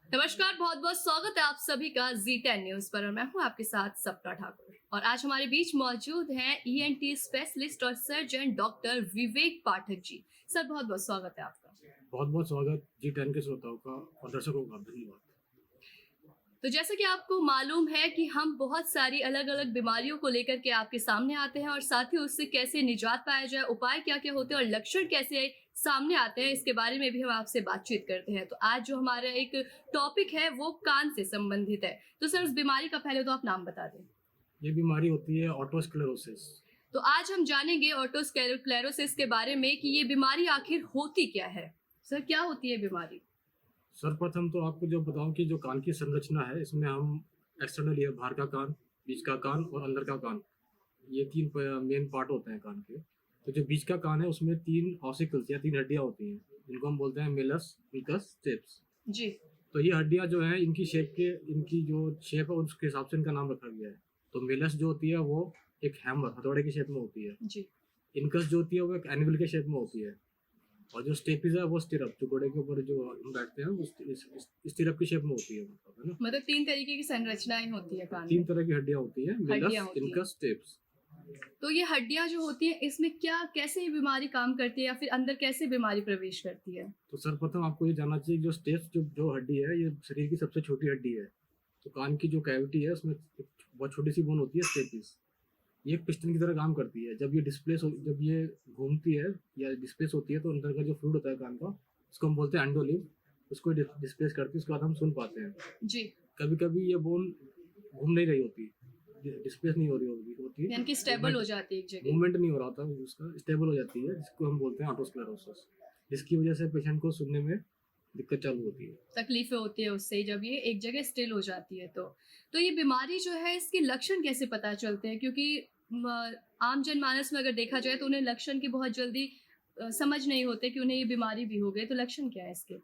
नमस्कार, बहुत बहुत स्वागत है आप सभी का जी10 न्यूज पर और मैं हूं आपके साथ सप्ता ठाकुर। और आज हमारे बीच मौजूद हैं ईएनटी स्पेशलिस्ट और सर्जन डॉक्टर विवेक पाठक जी। सर, बहुत बहुत स्वागत है आपका। बहुत बहुत स्वागत जी10 के श्रोताओं का और दर्शकों का। धन्यवाद। तो जैसा कि आपको मालूम है कि हम बहुत सारी अलग अलग बीमारियों को लेकर के आपके सामने आते हैं और साथ ही उससे कैसे निजात पाया जाए, उपाय क्या क्या होते हैं और लक्षण कैसे सामने आते हैं, इसके बारे में भी हम आपसे बातचीत करते हैं। तो आज जो हमारा एक टॉपिक है वो कान से संबंधित है। तो सर, उस बीमारी का पहले तो आप नाम बता दें। ये बीमारी होती है ऑटोस्क्लेरोसिस। तो आज हम जानेंगे ऑटोस्क्लेरोसिस के बारे में कि ये बीमारी आखिर होती क्या है। सर, क्या होती है बीमारी? सर्वप्रथम तो आपको जो बताऊं कि जो कान की संरचना है, इसमें हम एक्सटर्नल ईयर, बाहर का कान, बीच का कान और अंदर का कान, ये तीन मेन पार्ट होते हैं कान के। तो जो बीच का कान है उसमें तीन ऑसिकल्स या तीन हड्डियां होती हैं, जिनको हम बोलते हैं मेलस, इंकस, स्टेप्स। जी। तो ये हड्डियां जो हैं, इनकी जो शेप है उसके हिसाब से इनका नाम रखा गया है। तो मेलस जो होती है वो एक हैमर, हथौड़े की शेप में होती है। जी। इनकस जो होती है वो एक एनिमल के शेप में होती है। और जो स्टेपिस है वो स्टिरअप, जो घोड़े के ऊपर जो हम बैठते हैं, वो स्टिरअप की शेप में होती है, मतलब, है ना। मतलब 3 तरीके की संरचनाएं होती है कान तीन में। तरह की हड्डियां होती है, हड्डियां मेलस, होती हैं। Incus, steps. तो ये हड्डियां जो होती हैं, इसमें क्या कैसे ये बीमारी काम करती है या फिर अंदर कैसे बीमारी प्रवेश करती है? तो सर्वप्रथम आपको ये जानना चाहिए, जो स्टेप्स जो जो हड्डी है, ये शरीर की सबसे छोटी हड्डी है। तो कान की जो कैविटी है उसमें एक बहुत छोटी सी बोन होती है, स्टेपिस। ये एक पिस्टन की तरह काम करती है। जब ये घूमती है या डिस्प्लेस होती है, तो अंदर का जो फ्लूइड होता है कान का, उसको हम बोलते हैं एंडोलिव, उसको डिस्प्लेस करती है। उसके बाद हम सुन पाते हैं। जी। कभी कभी ये बोन घूम नहीं रही होती, डिस्प्लेस नहीं हो रही होती, यानी कि स्टेबल हो जाती है एक जगह। मूवमेंट नहीं हो रहा था, उसका स्टेबल हो जाती है, जिसको हम बोलते हैं ऑटोस्क्लेरोसिस, जिसकी वजह से पेशेंट को सुनने में दिक्कत चालू होती है। तकलीफें होती है उससे जब ये एक जगह स्टिल हो जाती है। तो ये बीमारी जो है, इसके लक्षण कैसे पता चलते हैं? क्योंकि आम जनमानस में अगर देखा जाए तो उन्हें लक्षण की बहुत जल्दी समझ नहीं होते कि उन्हें ये बीमारी भी हो गई। तो लक्षण क्या है इसके?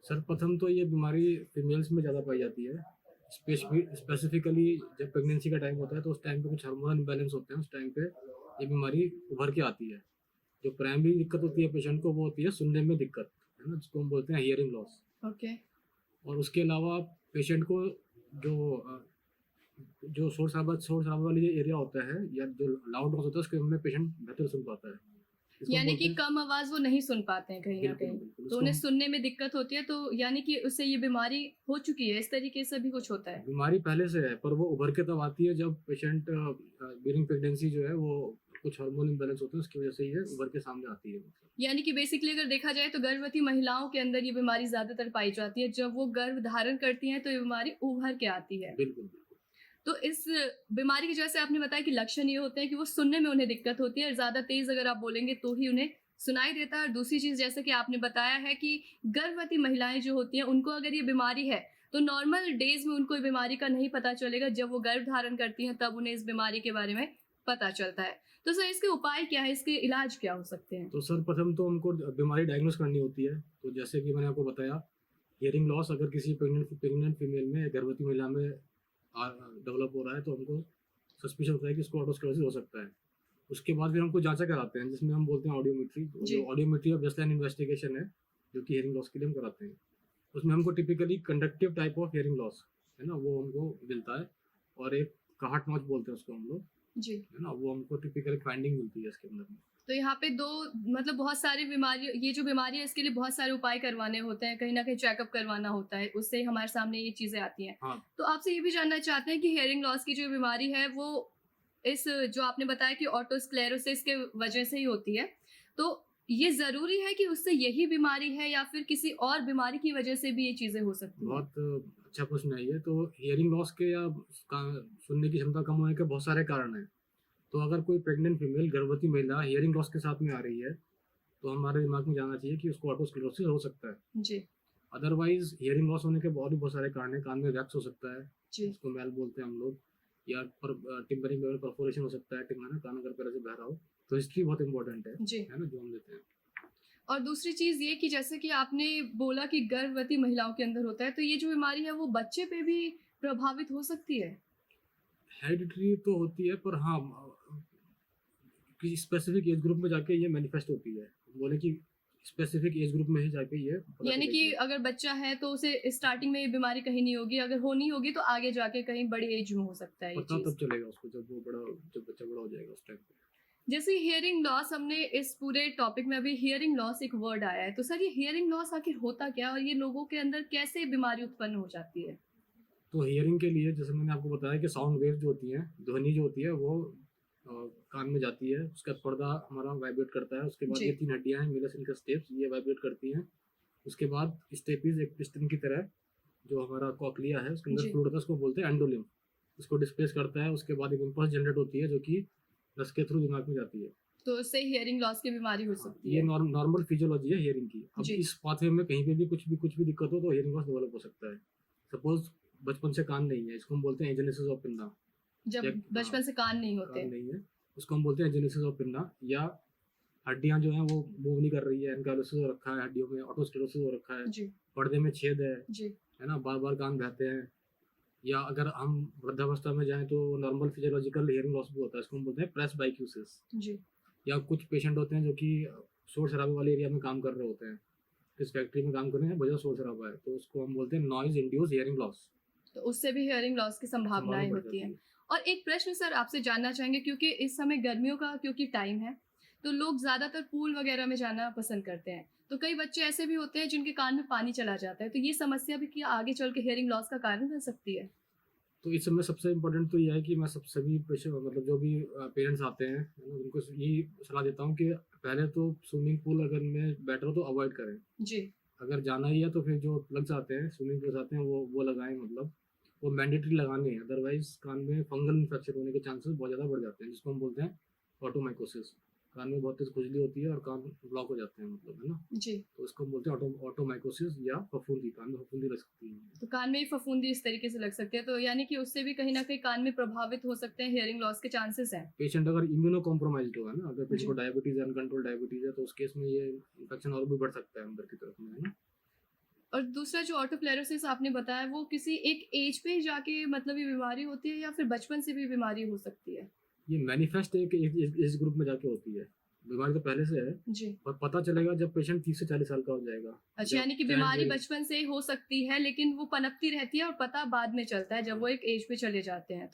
सर्वप्रथम तो ये बीमारी फीमेल्स में ज़्यादा पाई जाती है। स्पेसिफिकली जब प्रेगनेंसी का टाइम होता है, तो उस टाइम पे कुछ हार्मोनल इम्बैलेंस होते हैं। उस टाइम पे ये बीमारी उभर के आती है। जो प्राइमरी दिक्कत होती है पेशेंट को, वो होती है सुनने में दिक्कत, है ना, जिसको हम बोलते हैं हियरिंग लॉस। ओके। और उसके अलावा पेशेंट को जो जो शोर शराबा वाली जो एरिया होता है या जो लाउड नॉइज होता है, उसके में पेशेंट बेहतर सुन पाता है। इसको हम यानी बोलते कि हैं, कम आवाज वो नहीं सुन पाते हैं कहीं ना बिल्कुल कहीं। बिल्कुल, तो उसको उन्हें हम सुनने में दिक्कत होती है। तो यानी कि उससे ये बीमारी हो चुकी है, इस तरीके से भी कुछ होता है? बीमारी पहले से है, पर वो उभर के तब आती है जब पेशेंट ड्यूरिंग प्रेगनेंसी जो है वो कुछ हार्मोन इम्बैलेंस होते हैं, उसकी वजह से ये उभर के सामने आती है, मतलब। यानी कि बेसिकली अगर देखा जाए तो गर्भवती महिलाओं के अंदर ये बीमारी ज्यादातर पाई जाती है। जब वो गर्भ धारण करती हैं तो ये बीमारी उभर के आती है। बिल्कुल बिल्कुल। तो इस बीमारी की जैसे आपने बताया कि लक्षण ये होते हैं कि वो सुनने में उन्हें दिक्कत होती है और ज्यादा तेज अगर आप बोलेंगे तो ही उन्हें सुनाई देता है। और दूसरी चीज जैसे कि आपने बताया है कि गर्भवती महिलाएं जो होती हैं उनको अगर ये बीमारी है तो नॉर्मल डेज में उनको ये बीमारी का नहीं पता चलेगा। जब वो गर्भ धारण करती हैं तब उन्हें इस बीमारी के बारे में पता चलता है। तो सर, इसके उपाय क्या है, इसके इलाज क्या हो सकते हैं? तो सर्वप्रथम तो हमको बीमारी डायग्नोस करनी होती है। तो जैसे कि मैंने आपको बताया, हियरिंग लॉस अगर किसी प्रेग्नेंट फीमेल में, गर्भवती महिला में डेवलप हो रहा है, तो हमको सस्पिशन होता है कि इसको ऑटोस्क्लेरोसिस हो सकता है। उसके बाद फिर हमको जांचा कराते हैं, जिसमें हम बोलते हैं ऑडियोमेट्री। जी। जो ऑडियोमेट्री ऑफ बेसलाइन इन्वेस्टिगेशन है, जो कि हियरिंग लॉस के लिए हम कराते हैं। उसमें हमको typically conductive type of hearing loss, है ना, वो हमको मिलता है। और एक काहट नॉच बोलते हैं उसको हम लोग, जी। है ना, वो हमको टिपिकली फाइंडिंग मिलती है इसके अंदर में। तो यहाँ पे दो मतलब बहुत सारी बीमारी, ये जो बीमारी है इसके लिए बहुत सारे उपाय करवाने होते हैं, कहीं ना कहीं चेकअप करवाना होता है, उससे हमारे सामने ये चीजें आती हैं। हाँ। तो आपसे ये भी जानना चाहते हैं कि हेयरिंग लॉस की जो बीमारी है वो इस जो आपने बताया कि ऑटोस्क्लेरोसिस के वजह से ही होती है, तो ये जरूरी है कि उससे यही बीमारी है या फिर किसी और बीमारी की वजह से भी ये चीजें हो सकती हैं? बहुत अच्छा प्रश्न है ये। तो हियरिंग लॉस के या सुनने की क्षमता कम होने के बहुत सारे कारण हैं। तो अगर कोई प्रेग्नेंट फीमेल, गर्भवती महिला हियरिंग लॉस के साथ में आ रही है, तो हमारे दिमाग में जाना चाहिए कि उसको ऑटोस्क्लेरोसिस हो सकता है। जी। अदरवाइज हियरिंग लॉस होने के और भी बहुत सारे कारण हैं। कान में वैक्स हो सकता है, जी। उसको मैल बोलते हैं हम लोग, या टिम्परिंग में परफोरेशन हो सकता है, टिम्पा ना, कान अगर पहले से बह रहा हो। तो हिस्ट्री बहुत इंपॉर्टेंट जी। है ना, जो हम लेते हैं। और दूसरी चीज ये कि जैसे कि आपने बोला कि गर्भवती महिलाओं के अंदर होता है, तो ये जो बीमारी है वो बच्चे पे भी प्रभावित हो सकती है? हेरिडिटरी तो होती है, पर हाँ, किसी स्पेसिफिक एज ग्रुप में जाके ये मैनिफेस्ट होती है। बोले कि स्पेसिफिक एज ग्रुप में ही जाके ये पता यानी कि चलेगी। अगर बच्चा है तो उसे स्टार्टिंग में ये बीमारी कहीं नहीं होगी, अगर होनी होगी तो आगे जाके कहीं बड़ी एज में हो सकता है ये पता चीज। तब चलेगा उसको जब बच्चा बड़ा हो जाएगा उस टाइम पे। जैसे हियरिंग लॉस, हमने इस पूरे टॉपिक में अभी हियरिंग लॉस एक वर्ड आया है, तो सर ये हियरिंग लॉस आखिर होता क्या है और ये लोगों के अंदर कैसे बीमारी उत्पन्न हो जाती है? तो हियरिंग के लिए जैसे मैंने आपको बताया कि साउंड वेव जो होती है, ध्वनि जो होती है वो कान में जाती है, उसका पर्दा हमारा वाइब्रेट करता है, उसके बाद जी। ये 3 हड्डियां हैं मिलस इनका स्टेप्स, ये वाइब्रेट करती हैं। उसके बाद स्टेपीज एक पिस्टन की तरह जो हमारा कॉकलिया है उसके अंदर जी। फ्लूइड होता है, उसको बोलते हैं एंडोलिम, उसको डिस्प्लेस करता है। उसके बाद एक इम्पल्स जनरेट होती है जो कि रस के थ्रू दिमाग में जाती है। तो उससे हियरिंग लॉस की बीमारी हो सकती ये है। नॉर्मल फिजियोलॉजी है हियरिंग की। अब जी। इस पाथवे में कहीं पे भी कुछ भी दिक्कत हो तो हियरिंग लॉस डेवलप हो सकता है। सपोज बचपन से कान नहीं है, इसको हम बोलते हैं एजेनेसिस ऑफ पिन्ना। जब हाँ, बचपन से कान नहीं होते। कान नहीं है, उसको हम बोलते हैं एजेनेसिस ऑफ पिन्ना। या हड्डियां जो हैं वो मूव नहीं कर रही है, एनकाइलोसिस हो रखा है, हड्डियों में ऑटोस्क्लेरोसिस हो रखा है, जी। पर्दे में छेद जी। है ना, बार बार कान बहते हैं। या अगर हम वृद्धावस्था में जाएं तो नॉर्मल फिजियोलॉजिकल हियरिंग लॉस भी होता है, इसको हम बोलते हैं प्रेस बाइक्यूसिस। जी। या कुछ पेशेंट होते हैं जो कि शोर शराबे वाले एरिया में काम कर रहे होते हैं, किस फैक्ट्री में काम कर रहे हैं, बहुत शोर शराबा है, तो उसको हम बोलते हैं नॉइज इंड्यूस हियरिंग लॉस। तो उससे भी हियरिंग लॉस की संभावनाएं बढ़ होती जाती हैं। और एक प्रश्न सर आपसे जानना चाहेंगे, क्योंकि इस समय गर्मियों का क्योंकि टाइम है, तो लोग ज्यादातर पूल वगैरह में जाना पसंद करते हैं, तो कई बच्चे ऐसे भी होते हैं जिनके कान में पानी चला जाता है, तो ये समस्या भी क्या आगे चल के हियरिंग लॉस का कारण बन सकती है? तो इस समय सबसे इम्पोर्टेंट तो ये है कि मैं सभी मतलब जो भी पेरेंट्स आते हैं है ना, उनको यही सलाह देता हूँ कि पहले तो स्विमिंग पूल अगर में बैठ रहे हो तो अवॉइड करें। जी। अगर जाना ही है तो फिर जो प्लग्स आते हैं, स्विमिंग पूल्स आते हैं, वो लगाएं, मतलब वो मैंडेटरी लगाने हैं, अदरवाइज कान में फंगल इन्फेक्शन होने के चांसेस बहुत ज़्यादा बढ़ जाते हैं, जिसको हम बोलते हैं ऑटोमाइकोसिस। कान में बहुत तेज खुजली होती है और कान ब्लॉक हो जाते हैं, मतलब, है ना। जी। तो इसको हम बोलते हैं ऑटोमाइकोसिस या फफूंदी, कान में फफूंदी लग सकती है। तो कान में ही फफूंदी इस तरीके से लग सकती है, तो यानी कि उससे भी कहीं ना कहीं कान में प्रभावित हो सकते हैं, हियरिंग लॉस के चांसेस हैं। पेशेंट अगर इम्यूनो कॉम्प्रोमाइज्ड हो, है ना, अगर पेशेंट जी। को डायबिटीज है, अनकंट्रोल डायबिटीज है, तो उस केस में ये इन्फेक्शन और भी बढ़ सकता है अंदर की तरफ में, है ना। और दूसरा जो ऑटोप्लेरोसिस आपने बताया, वो किसी एक एज पे ही जाके मतलब ये बीमारी होती है या फिर बचपन से भी बीमारी हो सकती है? ये मैनिफेस्ट एक एज ग्रुप में जाके होती है, बीमारी तो पहले से है, जी। पर पता चलेगा जब पेशेंट 30 से 40 साल का हो जाएगा। अच्छा, यानी कि बीमारी बचपन से हो सकती है लेकिन वो पनपती रहती है और पता बाद में चलता है जब वो एक एज पे चले जाते हैं।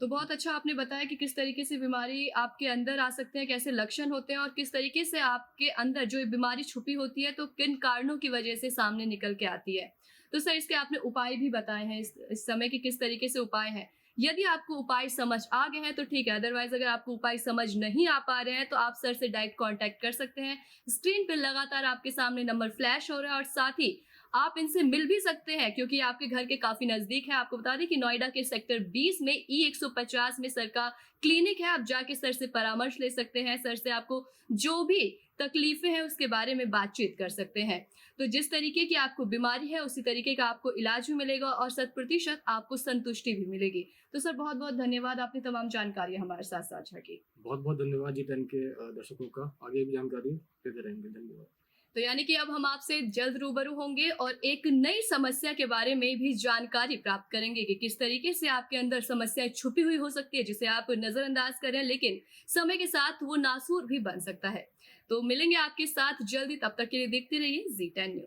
तो बहुत अच्छा आपने बताया कि किस तरीके से बीमारी आपके अंदर आ सकते हैं, कैसे लक्षण होते हैं और किस तरीके से आपके अंदर जो बीमारी छुपी होती है तो किन कारणों की वजह से सामने निकल के आती है। तो सर इसके आपने उपाय भी बताए हैं इस समय कि किस तरीके से उपाय हैं। यदि आपको उपाय समझ आ गए हैं तो ठीक है, अदरवाइज अगर आपको उपाय समझ नहीं आ पा रहे हैं तो आप सर से डायरेक्ट कांटेक्ट कर सकते हैं। स्क्रीन पे लगातार आपके सामने नंबर फ्लैश हो रहा है और साथ ही आप इनसे मिल भी सकते हैं क्योंकि आपके घर के काफी नजदीक है। आपको बता दें कि नोएडा के सेक्टर 20 में E150 में सर का क्लिनिक है। आप जाके सर से परामर्श ले सकते हैं, सर से आपको जो भी तकलीफें हैं उसके बारे में बातचीत कर सकते हैं। तो जिस तरीके की आपको बीमारी है उसी तरीके का आपको इलाज भी मिलेगा और 100% आपको संतुष्टि भी मिलेगी। तो सर बहुत बहुत धन्यवाद, आपने तमाम जानकारी हमारे साथ साझा की। बहुत बहुत धन्यवाद जी टेन के दर्शकों का, आगे भी जानकारी देते रहेंगे। धन्यवाद। तो यानी कि अब हम आपसे जल्द रूबरू होंगे और एक नई समस्या के बारे में भी जानकारी प्राप्त करेंगे कि किस तरीके से आपके अंदर समस्या छुपी हुई हो सकती है जिसे आप नजरअंदाज करें, लेकिन समय के साथ वो नासूर भी बन सकता है। तो मिलेंगे आपके साथ जल्दी, तब तक के लिए देखते रहिए जी10 न्यूज।